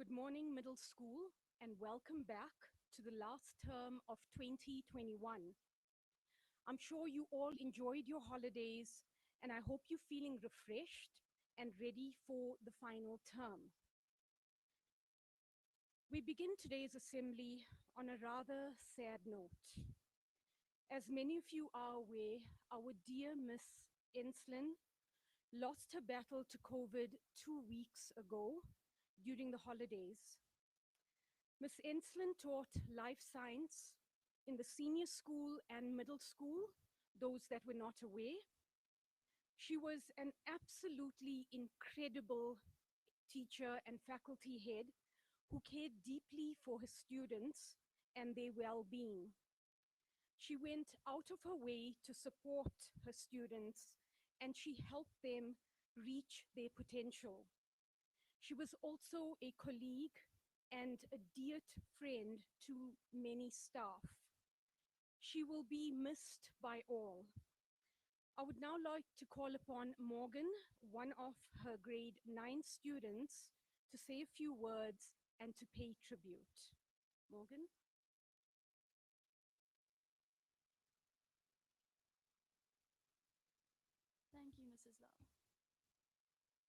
Good morning, middle school, and welcome back to the last term of 2021. I'm sure you all enjoyed your holidays, and I hope you're feeling refreshed and ready for the final term. We begin today's assembly on a rather sad note. As many of you are aware, our dear Miss Enslin lost her battle to COVID 2 weeks ago during the holidays. Miss Enslin taught life science in the senior school and middle school, those that were not aware. She was an absolutely incredible teacher and faculty head who cared deeply for her students and their well-being. She went out of her way to support her students, and she helped them reach their potential. She was also a colleague and a dear friend to many staff. She will be missed by all. I would now like to call upon Morgan, one of her grade 9 students, to say a few words and to pay tribute. Morgan? Thank you, Mrs. Lau.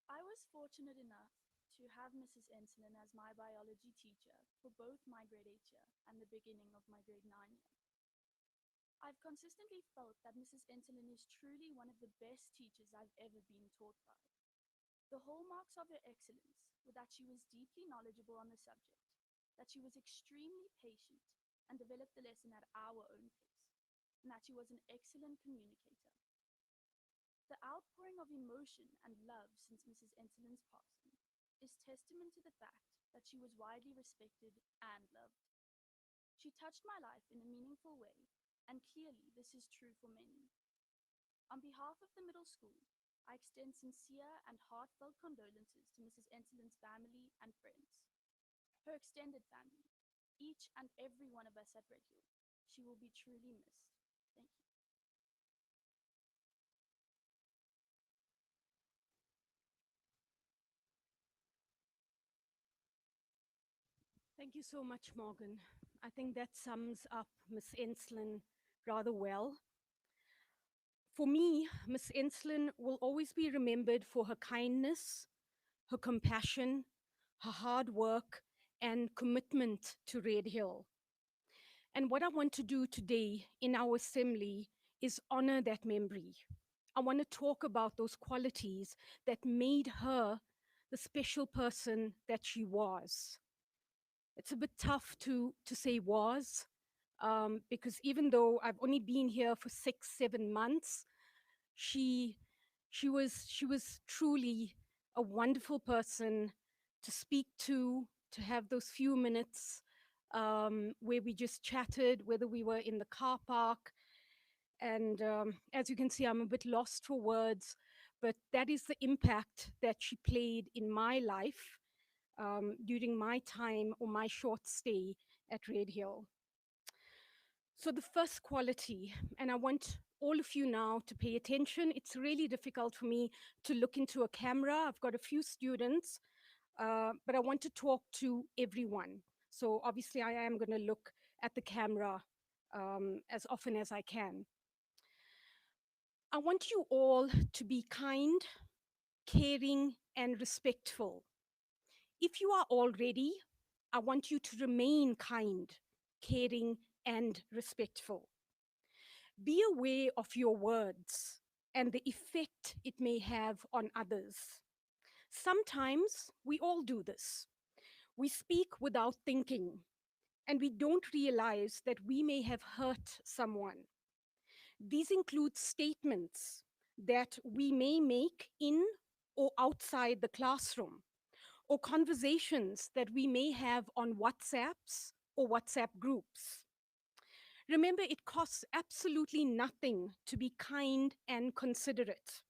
I was fortunate enough to have Mrs. Enslin as my biology teacher for both my grade 8 year and the beginning of my grade 9 year. I've consistently felt that Mrs. Enslin is truly one of the best teachers I've ever been taught by. The hallmarks of her excellence were that she was deeply knowledgeable on the subject, that she was extremely patient and developed the lesson at our own pace, and that she was an excellent communicator. The outpouring of emotion and love since Mrs. Enslin's passing is testament to the fact that she was widely respected and loved. She touched my life in a meaningful way, and clearly this is true for many. On behalf of the middle school, I extend sincere and heartfelt condolences to Mrs. Enslin's family and friends, her extended family, each and every one of us at Red Hill. She will be truly missed. Thank you. Thank you so much, Morgan. I think that sums up Miss Enslin rather well. For me, Miss Enslin will always be remembered for her kindness, her compassion, her hard work, and commitment to Red Hill. And what I want to do today in our assembly is honor that memory. I want to talk about those qualities that made her the special person that she was. It's a bit tough to say was, because even though I've only been here for 6, 7 months, she she was truly a wonderful person to speak to have those few minutes where we just chatted, whether we were in the car park. And as you can see, I'm a bit lost for words, but that is the impact that she played in my life during my time or my short stay at Red Hill. So, the first quality, and I want all of you now to pay attention. It's really difficult for me to look into a camera. I've got a few students, but I want to talk to everyone. So, obviously, I am going to look at the camera as often as I can. I want you all to be kind, caring, and respectful. If you are already, I want you to remain kind, caring, and respectful. Be aware of your words and the effect it may have on others. Sometimes we all do this. We speak without thinking, and we don't realize that we may have hurt someone. These include statements that we may make in or outside the classroom, or conversations that we may have on WhatsApps or WhatsApp groups. Remember, it costs absolutely nothing to be kind and considerate.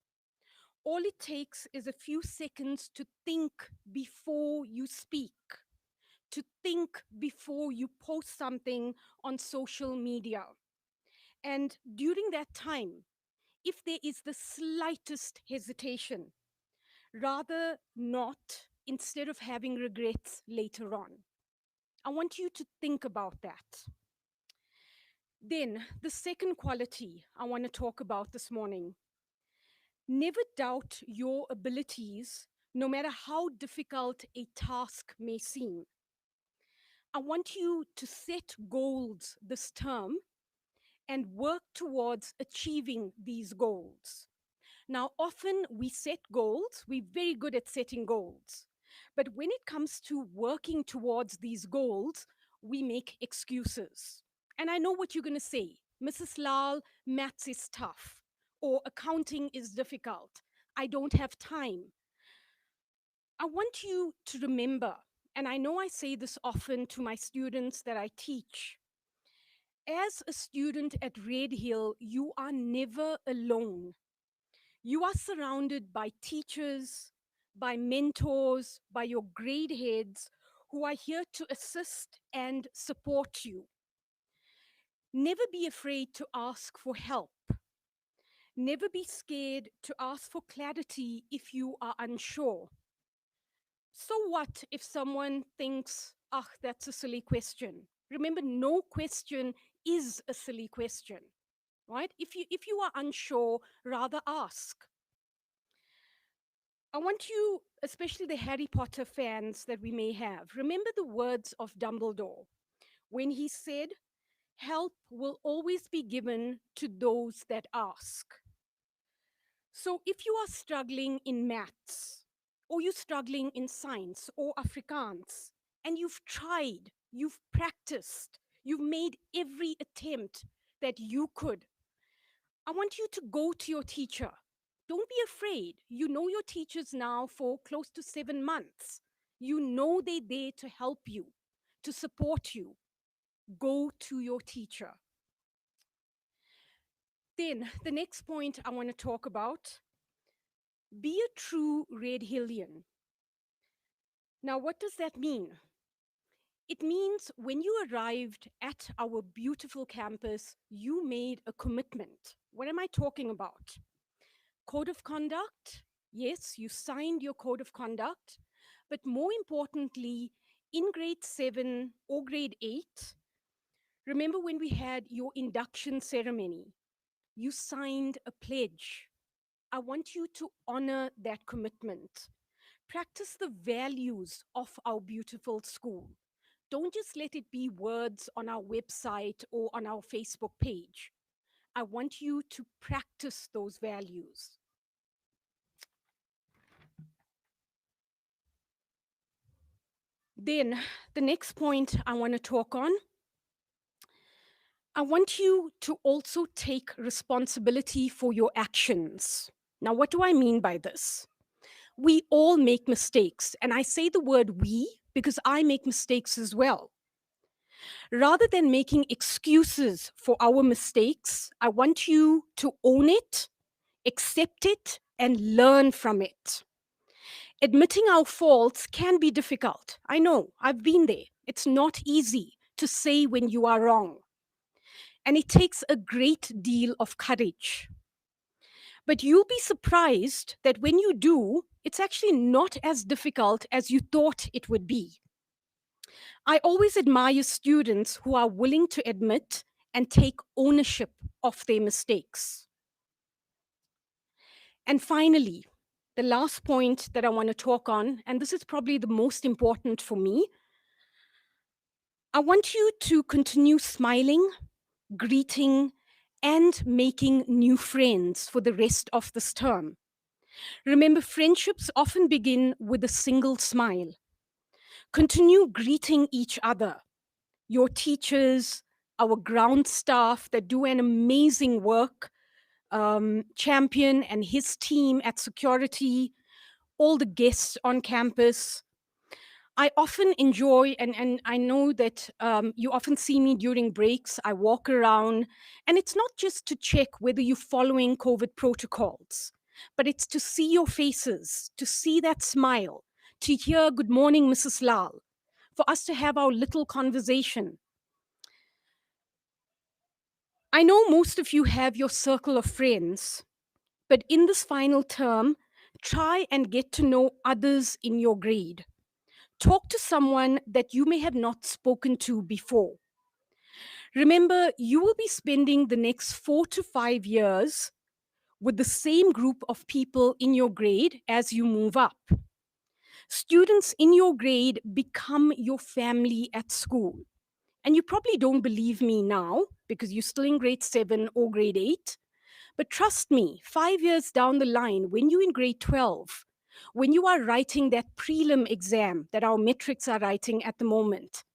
All it takes is a few seconds to think before you speak, to think before you post something on social media. And during that time, if there is the slightest hesitation, rather not instead of having regrets later on. I want you to think about that. Then, the second quality I want to talk about this morning: never doubt your abilities, no matter how difficult a task may seem. I want you to set goals this term and work towards achieving these goals. Now, often we set goals, we're very good at setting goals. But when it comes to working towards these goals, we make excuses. And I know what you're going to say: Mrs. Lal, maths is tough, or accounting is difficult. I don't have time. I want you to remember, and I know I say this often to my students that I teach: as a student at Red Hill, you are never alone. You are surrounded by teachers, by mentors, by your grade heads who are here to assist and support you. Never be afraid to ask for help. Never be scared to ask for clarity if you are unsure. So what if someone thinks, ah, that's a silly question? Remember, no question is a silly question, right? If you are unsure, rather ask. I want you, especially the Harry Potter fans that we may have, remember the words of Dumbledore when he said, help will always be given to those that ask. So if you are struggling in maths, or you're struggling in science or Afrikaans, and you've tried, you've practiced, you've made every attempt that you could, I want you to go to your teacher. Don't be afraid. You know your teachers now for close to 7 months. You know they're there to help you, to support you. Go to your teacher. Then, the next point I want to talk about: be a true Red Hillian. Now, what does that mean? It means when you arrived at our beautiful campus, you made a commitment. What am I talking about? Code of conduct. Yes, you signed your code of conduct. But more importantly, in grade 7 or grade 8, remember when we had your induction ceremony, you signed a pledge. I want you to honor that commitment. Practice the values of our beautiful school. Don't just let it be words on our website or on our Facebook page. I want you to practice those values. Then, the next point I want to talk on: I want you to also take responsibility for your actions. Now, what do I mean by this? We all make mistakes, and I say the word we because I make mistakes as well. Rather than making excuses for our mistakes, I want you to own it, accept it, and learn from it. Admitting our faults can be difficult. I know, I've been there. It's not easy to say when you are wrong. And it takes a great deal of courage. But you'll be surprised that when you do, it's actually not as difficult as you thought it would be. I always admire students who are willing to admit and take ownership of their mistakes. And finally, the last point that I want to talk on, and this is probably the most important for me: I want you to continue smiling, greeting, and making new friends for the rest of this term. Remember, friendships often begin with a single smile. Continue greeting each other, your teachers, our ground staff that do an amazing work, Champion and his team at security, all the guests on campus. I often enjoy, and I know that you often see me during breaks. I walk around, and it's not just to check whether you're following COVID protocols, but it's to see your faces, to see that smile, to hear "Good morning, Mrs. Lal," for us to have our little conversation. I know most of you have your circle of friends, but in this final term, try and get to know others in your grade. Talk to someone that you may have not spoken to before. Remember, you will be spending the next 4 to 5 years with the same group of people in your grade as you move up. Students in your grade become your family at school. And you probably don't believe me now because you're still in grade 7 or grade 8. But trust me, 5 years down the line, when you're in grade 12, when you are writing that prelim exam that our metrics are writing at the moment,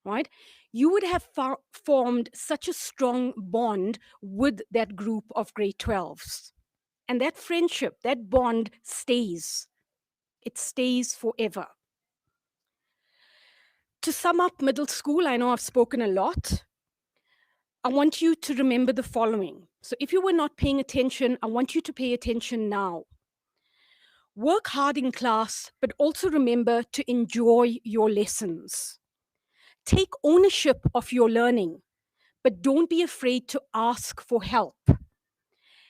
right? You would have formed such a strong bond with that group of grade 12s. And that friendship, that bond stays. It stays forever. To sum up middle school, I know I've spoken a lot. I want you to remember the following. So if you were not paying attention, I want you to pay attention now. Work hard in class, but also remember to enjoy your lessons. Take ownership of your learning, but don't be afraid to ask for help.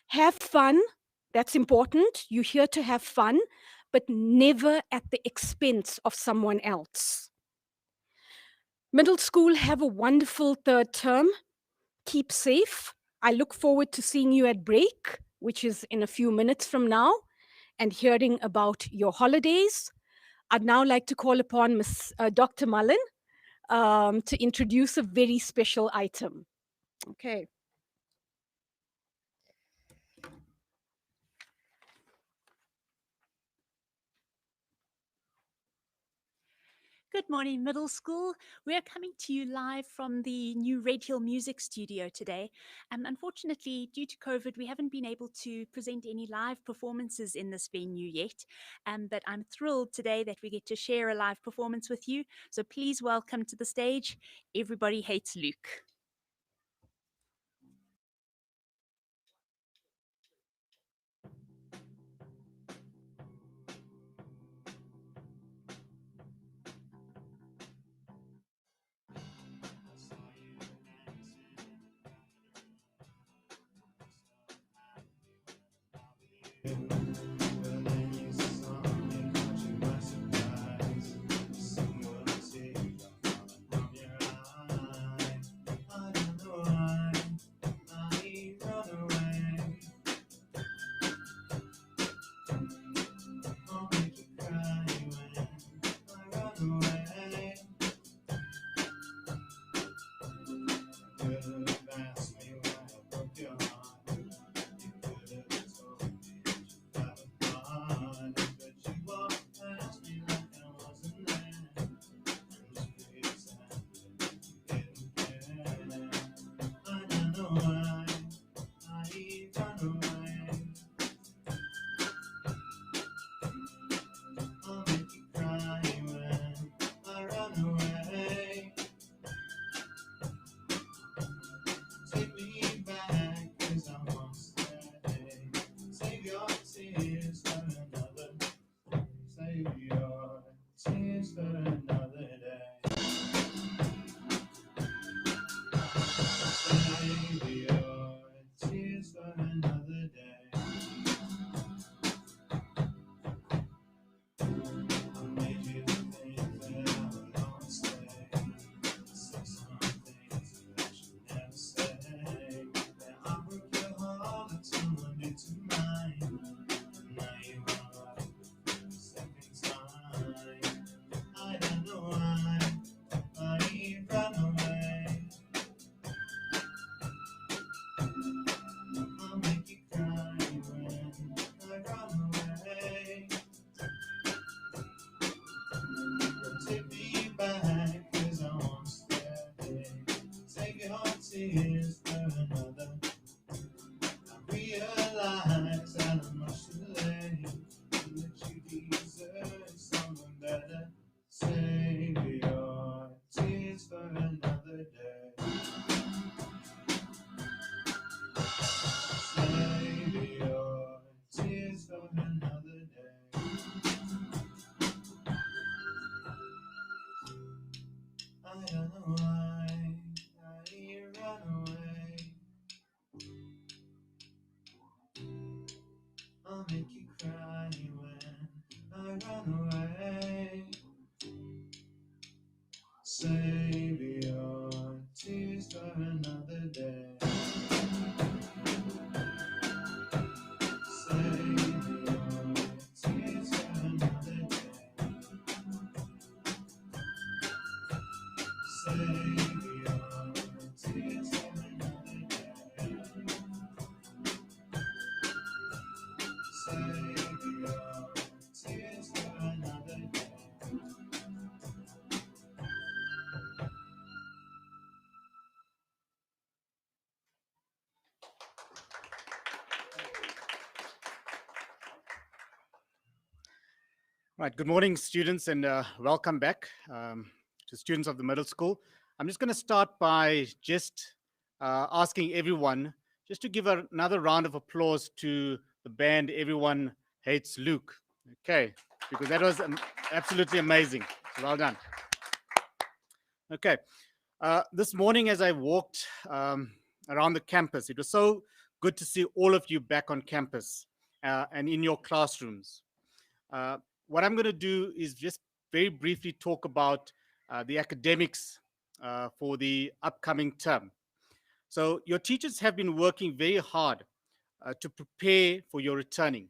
Have fun. That's important. You're here to have fun, but never at the expense of someone else. Middle school, have a wonderful third term. Keep safe. I look forward to seeing you at break, which is in a few minutes from now, and hearing about your holidays. I'd now like to call upon Dr. Mullen to introduce a very special item. Okay. Good morning, middle school. We are coming to you live from the new Red Hill Music Studio today. Unfortunately, due to COVID, we haven't been able to present any live performances in this venue yet. But I'm thrilled today that we get to share a live performance with you. So please welcome to the stage, Everybody Hates Luke. Savior, tears for another day. Savior, tears for another day. Savior, tears for another day. Savior, tears for another day. Right, good morning, students, and welcome back to students of the middle school. I'm just going to start by just asking everyone just to give another round of applause to the band Everyone Hates Luke. Okay, because that was absolutely amazing. Well done. Okay, this morning as I walked around the campus, it was so good to see all of you back on campus and in your classrooms. Uh, what I'm going to do is just very briefly talk about the academics for the upcoming term. So your teachers have been working very hard to prepare for your returning.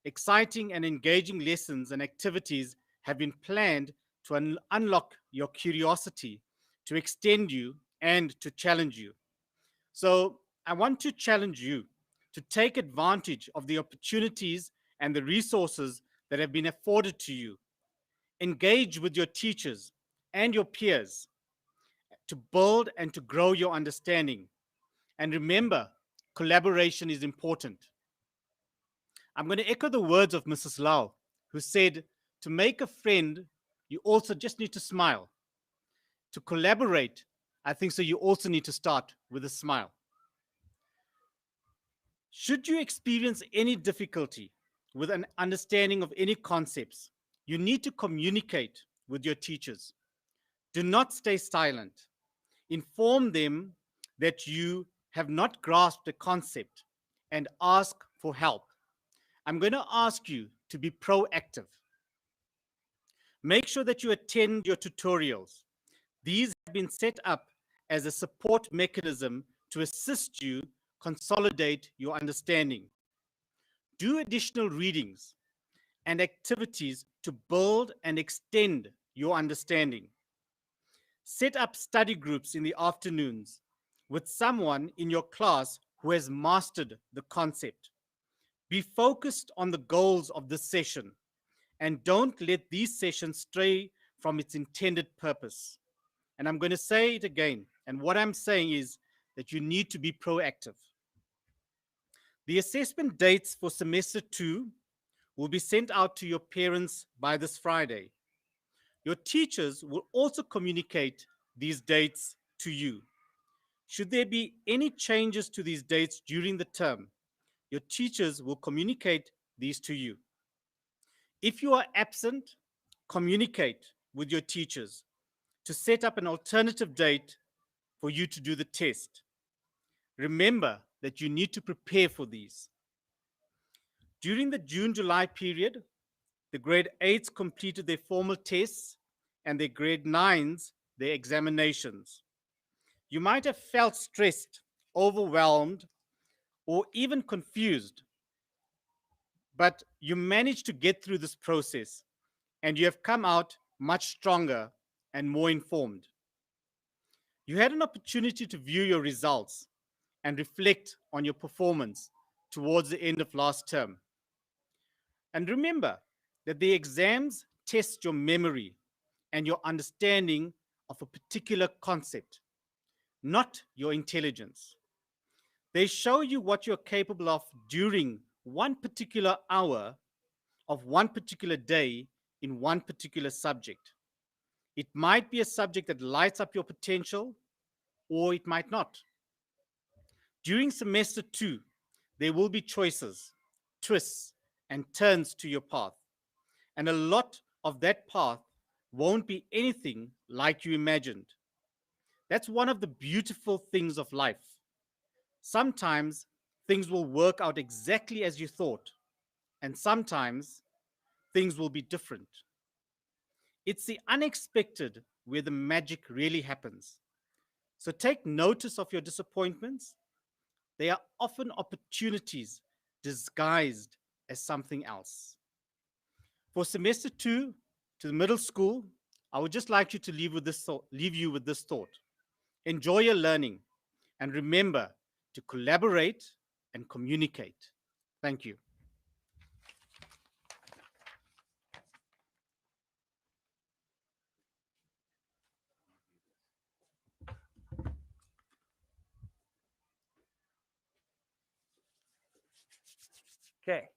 Exciting and engaging lessons and activities have been planned to unlock your curiosity, to extend you, and to challenge you. So I want to challenge you to take advantage of the opportunities and the resources that have been afforded to you. Engage with your teachers and your peers to build and to grow your understanding. And remember, collaboration is important. I'm going to echo the words of Mrs. Lau, who said, to make a friend, you also just need to smile. To collaborate, I think so, you also need to start with a smile. Should you experience any difficulty with an understanding of any concepts, you need to communicate with your teachers. Do not stay silent. Inform them that you have not grasped a concept and ask for help. I'm going to ask you to be proactive. Make sure that you attend your tutorials. These have been set up as a support mechanism to assist you consolidate your understanding. Do additional readings and activities to build and extend your understanding. Set up study groups in the afternoons with someone in your class who has mastered the concept. Be focused on the goals of this session and don't let these sessions stray from its intended purpose. And I'm going to say it again. And what I'm saying is that you need to be proactive. The assessment dates for semester 2 will be sent out to your parents by this Friday. Your teachers will also communicate these dates to you. Should there be any changes to these dates during the term, your teachers will communicate these to you. If you are absent, communicate with your teachers to set up an alternative date for you to do the test. Remember that you need to prepare for these. During the June-July period, the grade 8s completed their formal tests and their grade 9s their examinations. You might have felt stressed, overwhelmed, or even confused, but you managed to get through this process and you have come out much stronger and more informed. You had an opportunity to view your results and reflect on your performance towards the end of last term. And remember that the exams test your memory and your understanding of a particular concept, not your intelligence. They show you what you're capable of during one particular hour of one particular day in one particular subject. It might be a subject that lights up your potential, or it might not. During semester 2, there will be choices, twists, and turns to your path. And a lot of that path won't be anything like you imagined. That's one of the beautiful things of life. Sometimes things will work out exactly as you thought, and sometimes things will be different. It's the unexpected where the magic really happens. So take notice of your disappointments. They are often opportunities disguised as something else. For semester 2 to the middle school, I would just like you to leave you with this thought. Enjoy your learning and remember to collaborate and communicate. Thank you. Okay.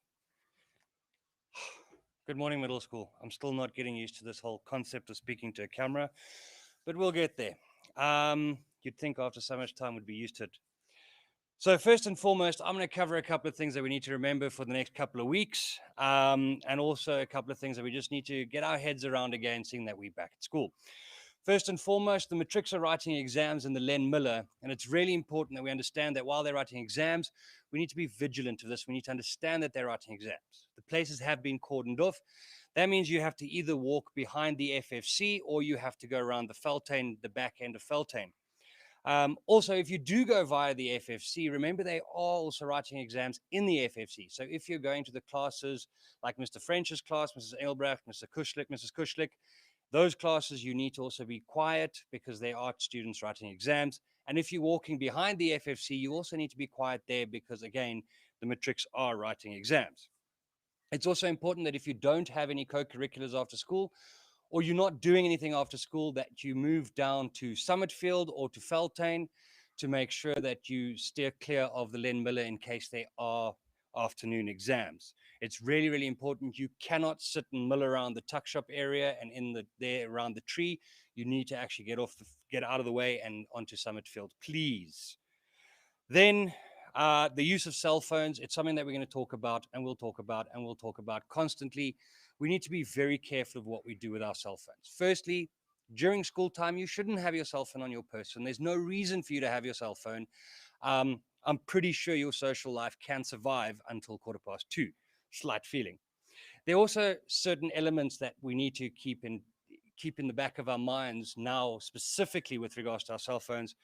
Good morning, middle school. I'm still not getting used to this whole concept of speaking to a camera, but we'll get there. You'd think after so much time we'd be used to it. So first and foremost, I'm going to cover a couple of things that we need to remember for the next couple of weeks, and also a couple of things that we just need to get our heads around again, seeing that we're back at school. First and foremost, the matrics are writing exams in the Len Miller, and it's really important that we understand that while they're writing exams, we need to be vigilant of this. We need to understand that they're writing exams. The places have been cordoned off. That means you have to either walk behind the FFC or you have to go around the Feltane, the back end of Feltane. Also, if you do go via the FFC, remember they are also writing exams in the FFC. So if you're going to the classes like Mr. French's class, Mrs. Engelbrecht, Mr. Kushlik, Mrs. Kushlik, those classes you need to also be quiet because they are students writing exams. And if you're walking behind the FFC, you also need to be quiet there because, again, the matrics are writing exams. It's also important that if you don't have any co-curriculars after school, or you're not doing anything after school, that you move down to Summitfield or to Feltane to make sure that you steer clear of the Len Miller in case there are afternoon exams. It's really, really important. You cannot sit and mill around the tuck shop area and there around the tree. You need to actually get out of the way and onto Summitfield, please. Then the use of cell phones, it's something that we're going to talk about and we'll talk about and we'll talk about constantly. We need to be very careful of what we do with our cell phones. Firstly, during school time, you shouldn't have your cell phone on your person. There's no reason for you to have your cell phone. I'm pretty sure your social life can survive until 2:15. Slight feeling. There are also certain elements that we need to keep in the back of our minds now, specifically with regards to our cell phones,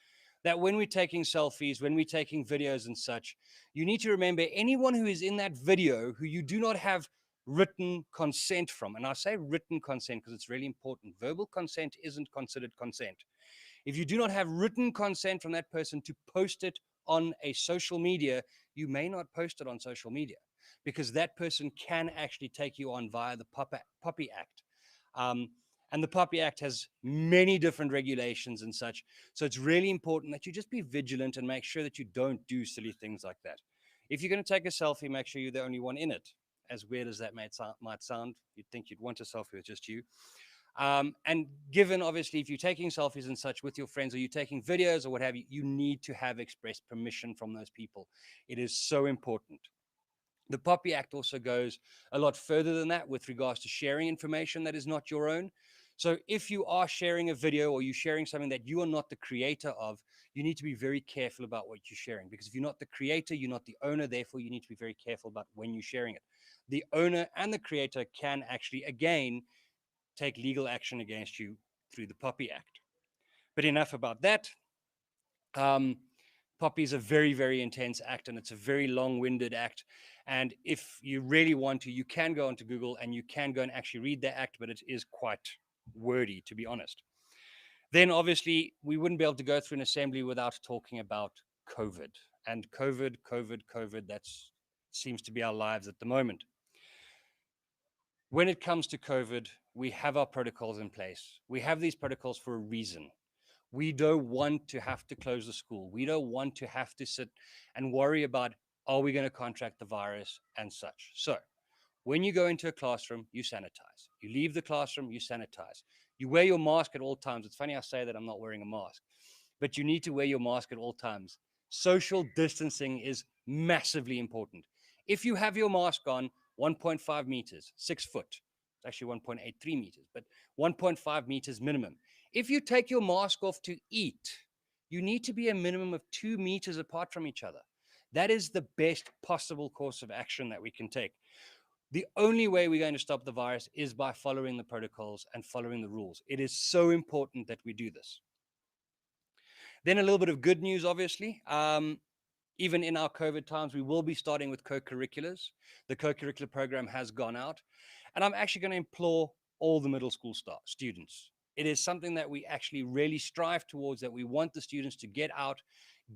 that when we're taking selfies, when we're taking videos and such, you need to remember anyone who is in that video who you do not have written consent from. And I say written consent because it's really important. Verbal consent isn't considered consent. If you do not have written consent from that person to post it on a social media, you may not post it on social media because that person can actually take you on via the Poppy Act. And the Poppy Act has many different regulations and such. So it's really important that you just be vigilant and make sure that you don't do silly things like that. If you're going to take a selfie, make sure you're the only one in it. As weird as that might sound, you'd think you'd want a selfie with just you. And given, obviously, if you're taking selfies and such with your friends or you're taking videos or what have you, you need to have express permission from those people. It is so important. The Poppy Act also goes a lot further than that with regards to sharing information that is not your own. So if you are sharing a video or you're sharing something that you are not the creator of, you need to be very careful about what you're sharing. Because if you're not the creator, you're not the owner. Therefore, you need to be very careful about when you're sharing it. The owner and the creator can actually, again, take legal action against you through the Poppy Act. But enough about that. Poppy is a very, very intense act, and it's a very long-winded act. And if you really want to, you can go onto Google and you can go and actually read the act, but it is quite wordy, to be honest. Then, obviously, we wouldn't be able to go through an assembly without talking about COVID. And COVID, that seems to be our lives at the moment. When it comes to COVID, we have our protocols in place. We have these protocols for a reason. We don't want to have to close the school. We don't want to have to sit and worry about, are we going to contract the virus and such. So when you go into a classroom, you sanitize. You leave the classroom, you sanitize. You wear your mask at all times. It's funny I say that I'm not wearing a mask, but you need to wear your mask at all times. Social distancing is massively important. If you have your mask on, 1.5 meters, 6 foot, it's actually 1.83 meters, but 1.5 meters minimum. If you take your mask off to eat, you need to be a minimum of 2 meters apart from each other. That is the best possible course of action that we can take. The only way we're going to stop the virus is by following the protocols and following the rules. It is so important that we do this. Then a little bit of good news, obviously. Even in our COVID times, we will be starting with co-curriculars. The co-curricular program has gone out. And I'm actually going to implore all the middle school students. It is something that we actually really strive towards, that we want the students to get out,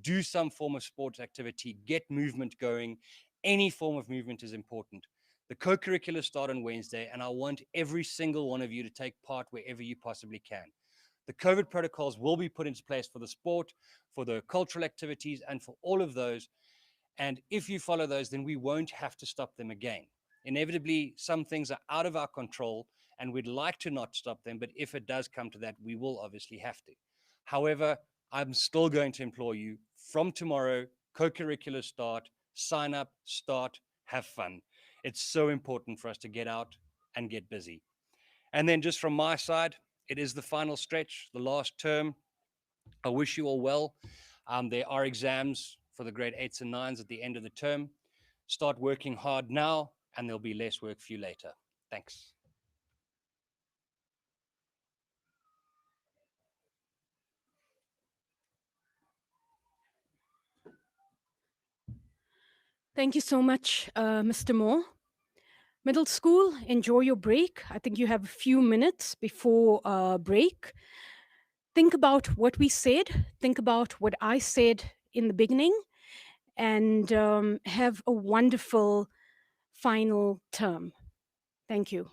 do some form of sports activity, get movement going. Any form of movement is important. The co-curriculars start on Wednesday, and I want every single one of you to take part wherever you possibly can. The COVID protocols will be put into place for the sport, for the cultural activities, and for all of those. And if you follow those, then we won't have to stop them again. Inevitably, some things are out of our control, and we'd like to not stop them, but if it does come to that, we will obviously have to. However, I'm still going to implore you, from tomorrow, co-curricular start, sign up, start, have fun. It's so important for us to get out and get busy. And then just from my side, it is the final stretch, the last term. I wish you all well. There are exams for the grade 8s and 9s at the end of the term. Start working hard now, and there'll be less work for you later. Thanks. Thank you so much, Mr. Moore. Middle school, enjoy your break. I think you have a few minutes before break. Think about what we said. Think about what I said in the beginning, and have a wonderful final term. Thank you.